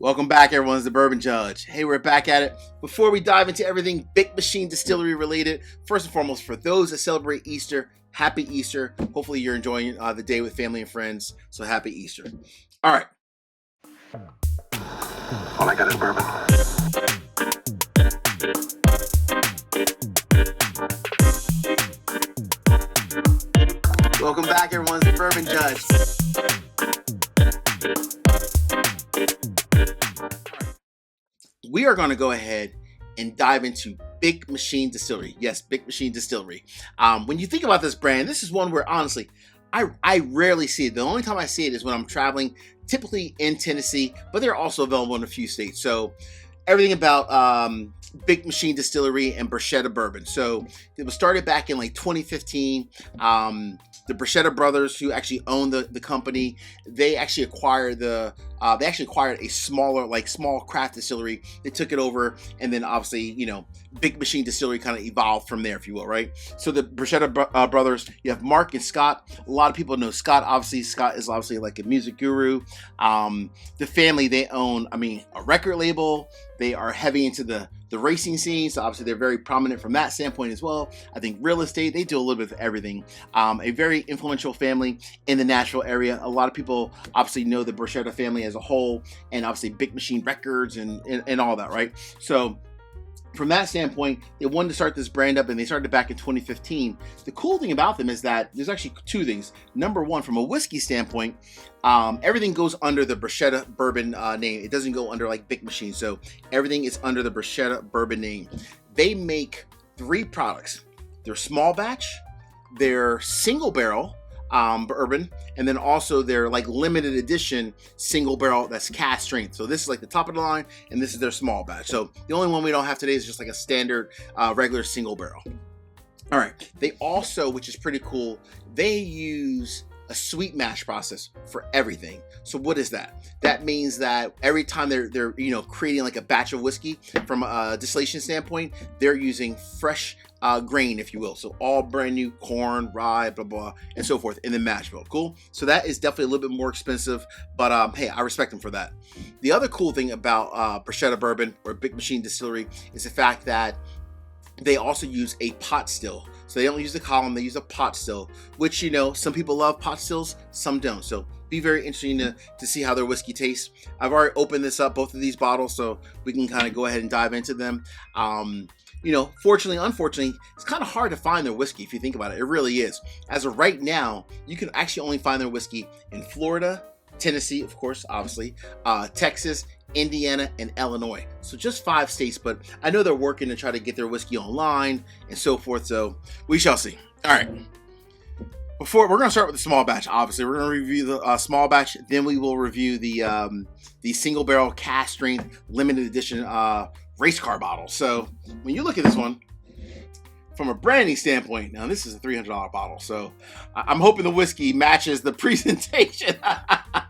Welcome back, everyone. It's the Bourbon Judge. Hey, we're back at it. Before we dive into everything Big Machine Distillery related, first and foremost, for those that celebrate Easter, happy Easter. Hopefully you're enjoying the day with family and friends, so happy Easter. All right. All I got is bourbon. Welcome back, everyone. It's the Bourbon Judge. We are going to go ahead and dive into Big Machine Distillery. Yes, Big Machine Distillery. When you think about this brand, this is one where, honestly, I rarely see it. The only time I see it is when I'm traveling, typically in Tennessee, but they're also available in a few states. So everything about Big Machine Distillery and Bruschetta Bourbon. So it was started back in like 2015. The Bruschetta brothers, who actually own the company, they actually acquired a small craft distillery. They took it over, and then obviously, Big Machine Distillery kind of evolved from there, if you will, right? So the Bruschetta brothers, you have Mark and Scott. A lot of people know Scott. Obviously, Scott is obviously like a music guru. The family, they own, a record label. They are heavy into the racing scene, so obviously they're very prominent from that standpoint as well. I think real estate, they do a little bit of everything. A very influential family in the Nashville area. A lot of people obviously know the Bruschetta family as a whole, and obviously Big Machine Records and all that, right? So from that standpoint, they wanted to start this brand up, and they started back in 2015. The cool thing about them is that there's actually two things. Number one, from a whiskey standpoint, everything goes under the Bruschetta Bourbon name. It doesn't go under like Big Machine. So everything is under the Bruschetta Bourbon name. They make 3 products. They're small batch, they're single barrel bourbon, and then also their like limited edition single barrel that's cask strength. So this is like the top of the line, and this is their small batch. So the only one we don't have today is just like a standard regular single barrel. All right. They also, which is pretty cool, they use a sweet mash process for everything. So what is that? That means that every time they're creating like a batch of whiskey from a distillation standpoint, they're using fresh grain, if you will. So all brand new corn, rye, blah, blah, and so forth in the mash bill. Cool. So that is definitely a little bit more expensive, but hey, I respect them for that. The other cool thing about Bruschetta Bourbon or Big Machine Distillery is the fact that they also use a pot still. So they don't use the column, they use a pot still, which, some people love pot stills, some don't. So be very interesting to see how their whiskey tastes. I've already opened this up, both of these bottles, so we can kind of go ahead and dive into them. Fortunately, unfortunately, it's kind of hard to find their whiskey if you think about it. It really is. As of right now, you can actually only find their whiskey in Florida, Tennessee, of course, obviously, Texas, Indiana, and Illinois. So just 5 states, but I know they're working to try to get their whiskey online and so forth. So we shall see. All right. We're going to start with the small batch. Obviously, we're going to review the small batch. Then we will review the single barrel cask strength limited edition race car bottle. So when you look at this one, from a branding standpoint, now this is a $300 bottle, so I'm hoping the whiskey matches the presentation.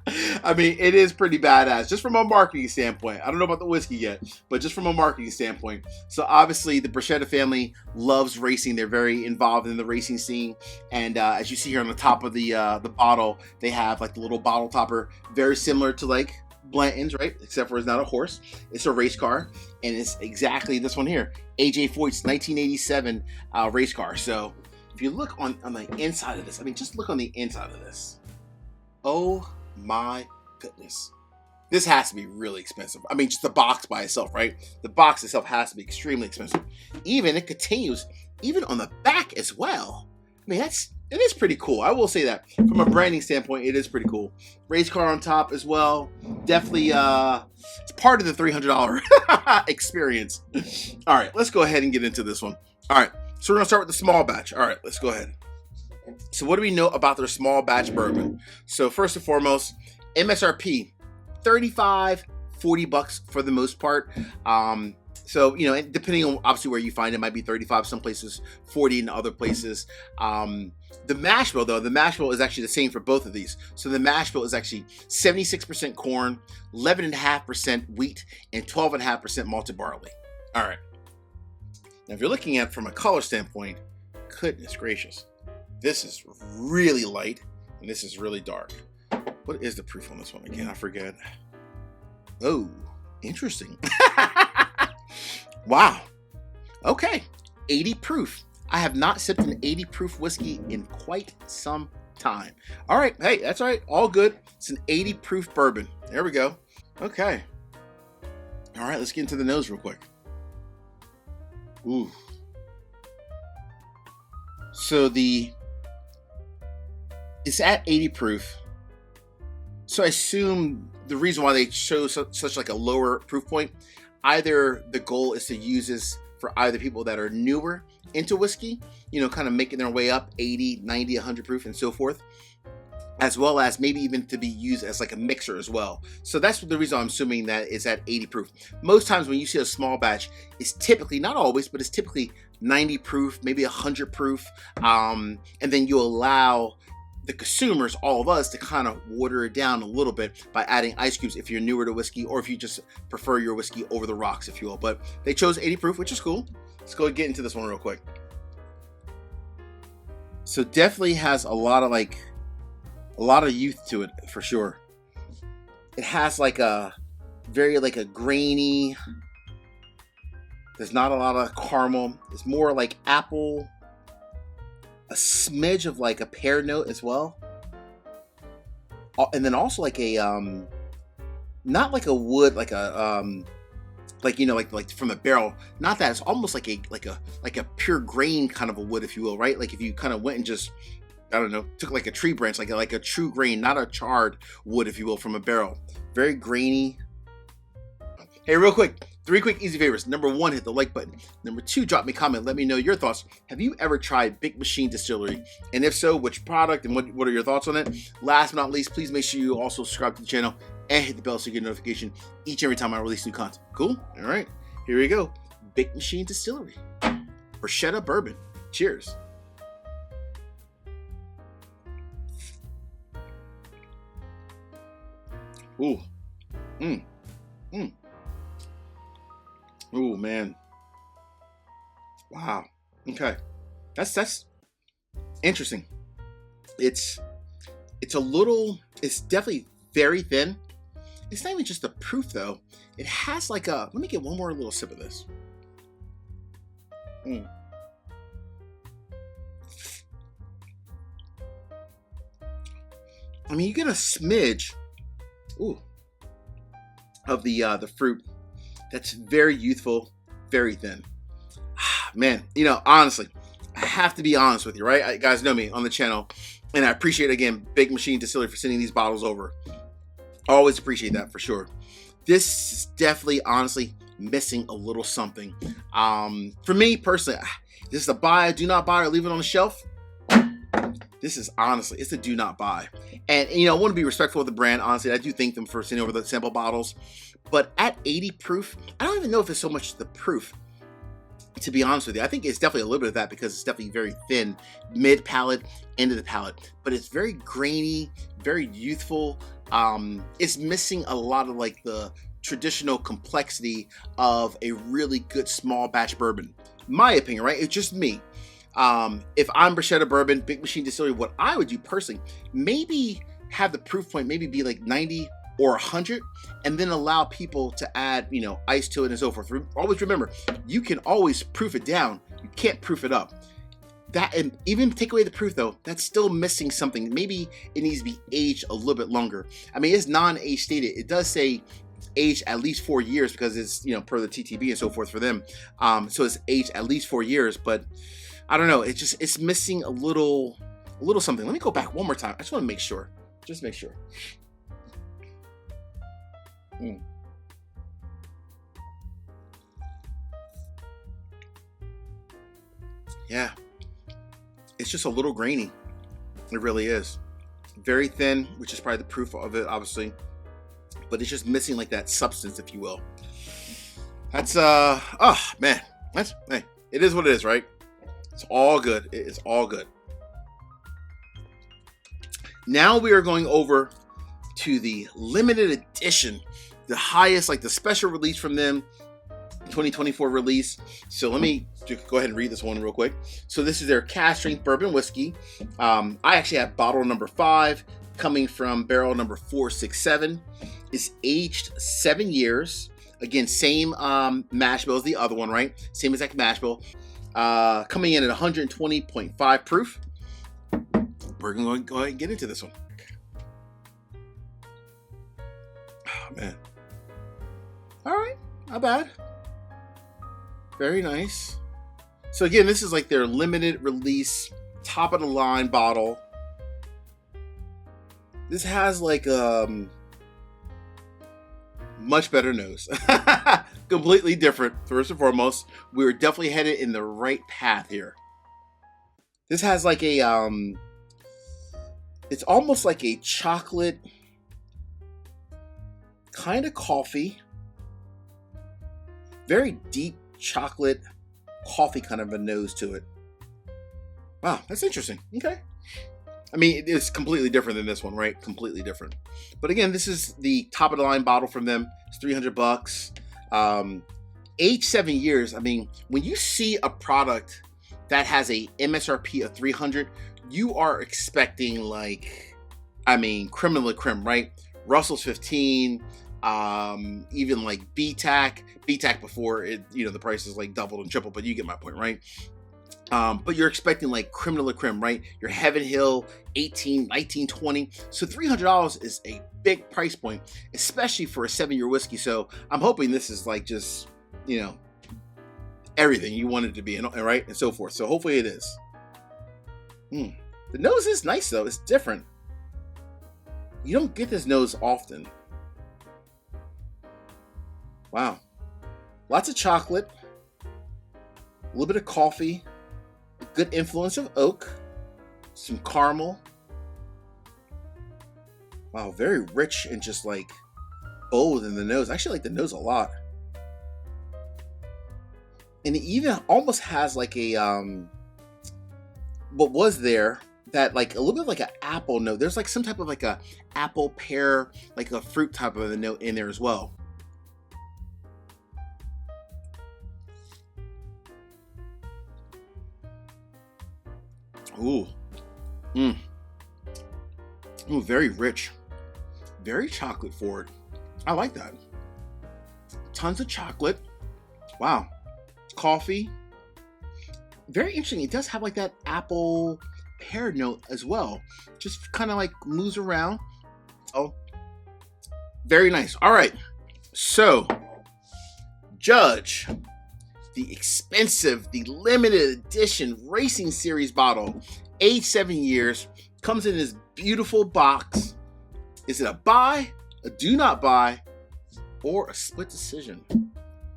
It is pretty badass, just from a marketing standpoint. I don't know about the whiskey yet, but just from a marketing standpoint. So obviously, the Bruschetta family loves racing. They're very involved in the racing scene, and as you see here on the top of the bottle, they have like the little bottle topper, very similar to like Blanton's, right? Except for it's not a horse. It's a race car, and it's exactly this one here. AJ Foyt's 1987 race car. So if you look on the inside of this, just look on the inside of this. Oh my goodness. This has to be really expensive. Just the box by itself, right? The box itself has to be extremely expensive. It continues even on the back as well. It is pretty cool. I will say that from a branding standpoint, it is pretty cool. Race car on top as well. Definitely, it's part of the $300 experience. All right, let's go ahead and get into this one. All right, so we're gonna start with the small batch. All right, let's go ahead. So what do we know about their small batch bourbon? So first and foremost, MSRP, $35-$40 for the most part. So, depending on obviously where you find it, might be 35 some places, 40 in other places. The mash bill, though, is actually the same for both of these. So the mash bill is actually 76% corn, 11.5% wheat, and 12.5% malted barley. All right. Now, if you're looking at it from a color standpoint, goodness gracious, this is really light, and this is really dark. What is the proof on this one again? I forget. Oh, interesting. Wow. Okay. 80 proof. I have not sipped an 80 proof whiskey in quite some time. All right. Hey, that's all right. All good. It's an 80 proof bourbon. There we go. Okay. All right. Let's get into the nose real quick. Ooh. So it's at 80 proof. So I assume the reason why they chose such like a lower proof point, either the goal is to use this for either people that are newer into whiskey, you know, kind of making their way up 80, 90, 100 proof and so forth, as well as maybe even to be used as like a mixer as well. So that's the reason I'm assuming that it's at 80 proof. Most times when you see a small batch, it's typically, not always, but it's typically 90 proof, maybe 100 proof. And then you allow the consumers, all of us, to kind of water it down a little bit by adding ice cubes if you're newer to whiskey, or if you just prefer your whiskey over the rocks, if you will. But they chose 80 proof, which is cool. Let's go get into this one real quick. So definitely has a lot of youth to it for sure. It has like a very like a grainy, there's not a lot of caramel. It's more like apple, a smidge of like a pear note as well. And then also like a, not like a wood, like a, like, you know, like from the barrel, not that. It's almost like a pure grain kind of a wood, if you will, right? Like if you kind of went and just, I don't know, took like a tree branch, like a true grain, not a charred wood, if you will, from a barrel. Very grainy. Hey, real quick, 3 quick easy favors. Number 1, hit the like button. Number 2, drop me a comment. Let me know your thoughts. Have you ever tried Big Machine Distillery? And if so, which product and what are your thoughts on it? Last but not least, please make sure you also subscribe to the channel and hit the bell so you get a notification each and every time I release new content. Cool? All right, here we go. Big Machine Distillery. Bruschetta Bourbon. Cheers. Ooh. Ooh, man. Wow. Okay. That's interesting. It's definitely very thin. It's not even just the proof though. It has like a, let me get one more little sip of this. I mean, you get a smidge, of the fruit. That's very youthful, very thin. Man, you know, honestly, I have to be honest with you, right? You guys know me on the channel, and I appreciate, again, Big Machine Distillery for sending these bottles over. I always appreciate that for sure. This is definitely, honestly, missing a little something. For me personally, this is a buy, do not buy, or leave it on the shelf. This is honestly, it's a do not buy. And you know, I want to be respectful of the brand. Honestly, I do thank them for sending over the sample bottles. But at 80 proof, I don't even know if it's so much the proof, to be honest with you. I think it's definitely a little bit of that because it's definitely very thin, mid palate, end of the palate. But it's very grainy, very youthful. It's missing a lot of like the traditional complexity of a really good small batch bourbon. My opinion, right? It's just me. If I'm Bruschetta Bourbon, Big Machine Distillery, what I would do personally, maybe have the proof point maybe be like 90 or 100, and then allow people to add, you know, ice to it and so forth. Always remember, you can always proof it down. You can't proof it up. That, and even take away the proof though, that's still missing something. Maybe it needs to be aged a little bit longer. I mean, it's non-age stated. It does say aged at least 4 years because it's, you know, per the TTB and so forth for them. So it's aged at least 4 years, but I don't know. It's missing a little something. Let me go back one more time. I just want to make sure. Just make sure. Yeah. It's just a little grainy. It really is. Very thin, which is probably the proof of it, obviously. But it's just missing like that substance, if you will. That's, oh, man. Hey, it is what it is, right? It's all good. It is all good. Now we are going over to the limited edition, the highest, like the special release from them, 2024 release. So let me go ahead and read this one real quick. So this is their cask strength bourbon whiskey. I actually have bottle number 5. coming from barrel number 467. It's aged 7 years. Again, same mash bill as the other one, right? Same exact mash bill. Coming in at 120.5 proof. We're going to go ahead and get into this one. Oh, man. All right, not bad. Very nice. So again, this is like their limited release, top of the line bottle. This has like much better nose. Completely different. First and foremost, we were definitely headed in the right path here. This has like a it's almost like a chocolate kind of coffee. Very deep chocolate coffee kind of a nose to it. Wow, that's interesting. Okay. I mean, it's completely different than this one, right? Completely different. But again, this is the top of the line bottle from them. It's $300. Aged 7 years. I mean, when you see a product that has a MSRP of $300, you are expecting like, I mean, creme de la creme, right? Russell's 15, even like BTAC before it, the price is like doubled and tripled, but you get my point, right? But you're expecting like creme de la creme, right? Your Heaven Hill, 18, 19, 20. So $300 is a big price point, especially for a 7-year whiskey. So I'm hoping this is like just, everything you want it to be, right? And so forth. So hopefully it is. The nose is nice though. It's different. You don't get this nose often. Wow. Lots of chocolate. A little bit of coffee. Good influence of oak. Some caramel. Wow, very rich and just like bold in the nose. I actually like the nose a lot. And it even almost has like a what was there that like a little bit like an apple note. There's like some type of like a apple pear, like a fruit type of a note in there as well. Ooh. Ooh, very rich. Very chocolate forward. I like that. Tons of chocolate. Wow. Coffee. Very interesting. It does have like that apple pear note as well. Just kind of like moves around. Oh, very nice. All right. So, Judge, the expensive, the limited edition Racing Series bottle, aged 7 years, comes in this beautiful box. Is it a buy, a do not buy, or a split decision?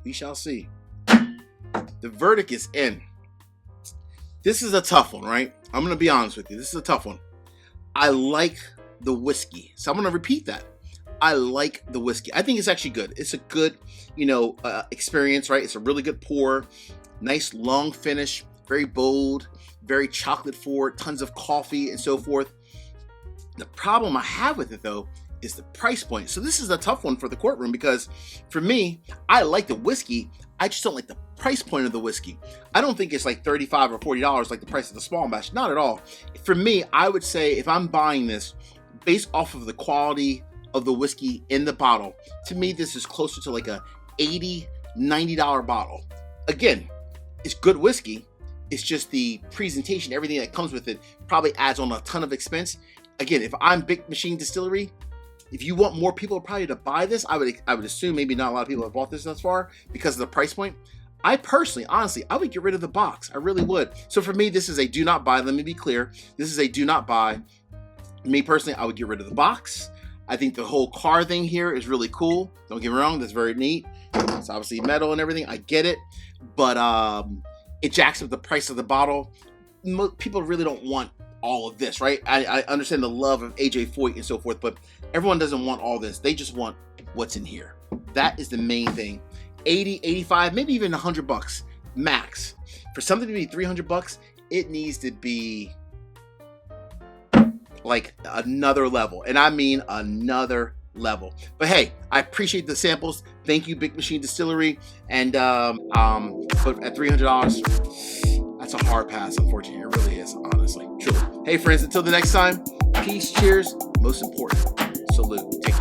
We shall see. The verdict is in. This is a tough one, right? I'm going to be honest with you. This is a tough one. I like the whiskey. So I'm going to repeat that. I like the whiskey. I think it's actually good. It's a good, experience, right? It's a really good pour. Nice long finish. Very bold. Very chocolate forward. Tons of coffee and so forth. The problem I have with it, though, is the price point. So this is a tough one for the courtroom because for me, I like the whiskey. I just don't like the price point of the whiskey. I don't think it's like $35 or $40 like the price of the small batch. Not at all. For me, I would say if I'm buying this based off of the quality of the whiskey in the bottle, to me, this is closer to like a $80, $90 bottle. Again, it's good whiskey. It's just the presentation, everything that comes with it probably adds on a ton of expense. Again, if I'm Big Machine Distillery, if you want more people probably to buy this, I would assume maybe not a lot of people have bought this thus far because of the price point. I personally, honestly, I would get rid of the box. I really would. So for me, this is a do not buy. Let me be clear. This is a do not buy. Me personally, I would get rid of the box. I think the whole car thing here is really cool. Don't get me wrong. That's very neat. It's obviously metal and everything. I get it. But it jacks up the price of the bottle. People really don't want all of this, right? I understand the love of AJ Foyt and so forth, but everyone doesn't want all this. They just want what's in here. That is the main thing. 80, 85, maybe even $100 max. For something to be $300, it needs to be like another level. And I mean another level. But hey, I appreciate the samples. Thank you, Big Machine Distillery. And but at $300, that's a hard pass, unfortunately. It really is, honestly. Truly. Hey friends, until the next time, Peace, cheers, most important, salute. Take care.